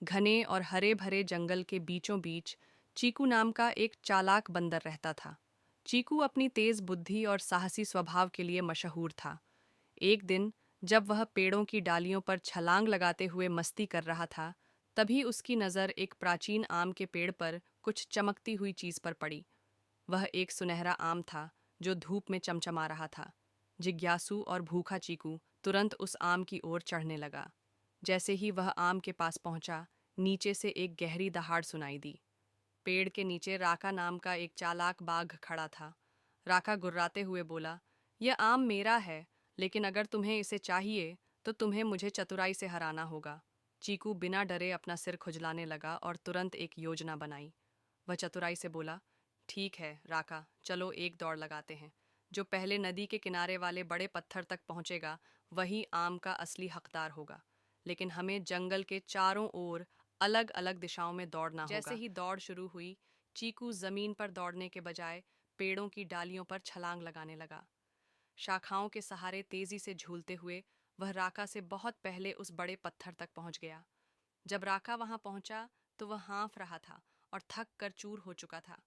घने और हरे भरे जंगल के बीचों बीच चीकू नाम का एक चालाक बंदर रहता था। चीकू अपनी तेज बुद्धि और साहसी स्वभाव के लिए मशहूर था। एक दिन जब वह पेड़ों की डालियों पर छलांग लगाते हुए मस्ती कर रहा था, तभी उसकी नज़र एक प्राचीन आम के पेड़ पर कुछ चमकती हुई चीज़ पर पड़ी। वह एक सुनहरा आम था जो धूप में चमचमा रहा था। जिज्ञासु और भूखा चीकू तुरंत उस आम की ओर चढ़ने लगा। जैसे ही वह आम के पास पहुंचा, नीचे से एक गहरी दहाड़ सुनाई दी। पेड़ के नीचे राका नाम का एक चालाक बाघ खड़ा था। राका गुर्राते हुए बोला, यह आम मेरा है, लेकिन अगर तुम्हें इसे चाहिए तो तुम्हें मुझे चतुराई से हराना होगा। चीकू बिना डरे अपना सिर खुजलाने लगा और तुरंत एक योजना बनाई। वह चतुराई से बोला, ठीक है राका, चलो एक दौड़ लगाते हैं। जो पहले नदी के किनारे वाले बड़े पत्थर तक पहुंचेगा वही आम का असली हकदार होगा। लेकिन हमें जंगल के चारों ओर अलग अलग दिशाओं में दौड़ना होगा। जैसे ही दौड़ शुरू हुई, चीकू जमीन पर दौड़ने के बजाय पेड़ों की डालियों पर छलांग लगाने लगा। शाखाओं के सहारे तेजी से झूलते हुए वह राका से बहुत पहले उस बड़े पत्थर तक पहुंच गया। जब राका वहां पहुंचा तो वह हाँफ रहा था और थक कर चूर हो चुका था।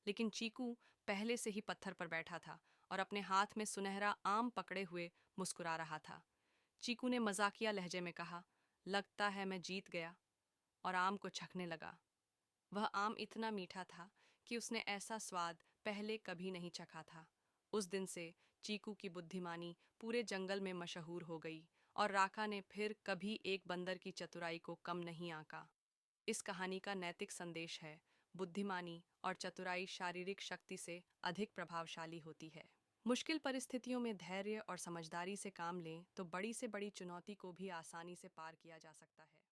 लेकिन चीकू पहले से ही पत्थर पर बैठा था और अपने हाथ में सुनहरा आम पकड़े हुए मुस्कुरा रहा था। चीकू ने मजाकिया लहजे में कहा, लगता है मैं जीत गया, और आम को चखने लगा। वह आम इतना मीठा था कि उसने ऐसा स्वाद पहले कभी नहीं चखा था। उस दिन से चीकू की बुद्धिमानी पूरे जंगल में मशहूर हो गई और राका ने फिर कभी एक बंदर की चतुराई को कम नहीं आंका। इस कहानी का नैतिक संदेश है, बुद्धिमानी और चतुराई शारीरिक शक्ति से अधिक प्रभावशाली होती है। मुश्किल परिस्थितियों में धैर्य और समझदारी से काम लें तो बड़ी से बड़ी चुनौती को भी आसानी से पार किया जा सकता है।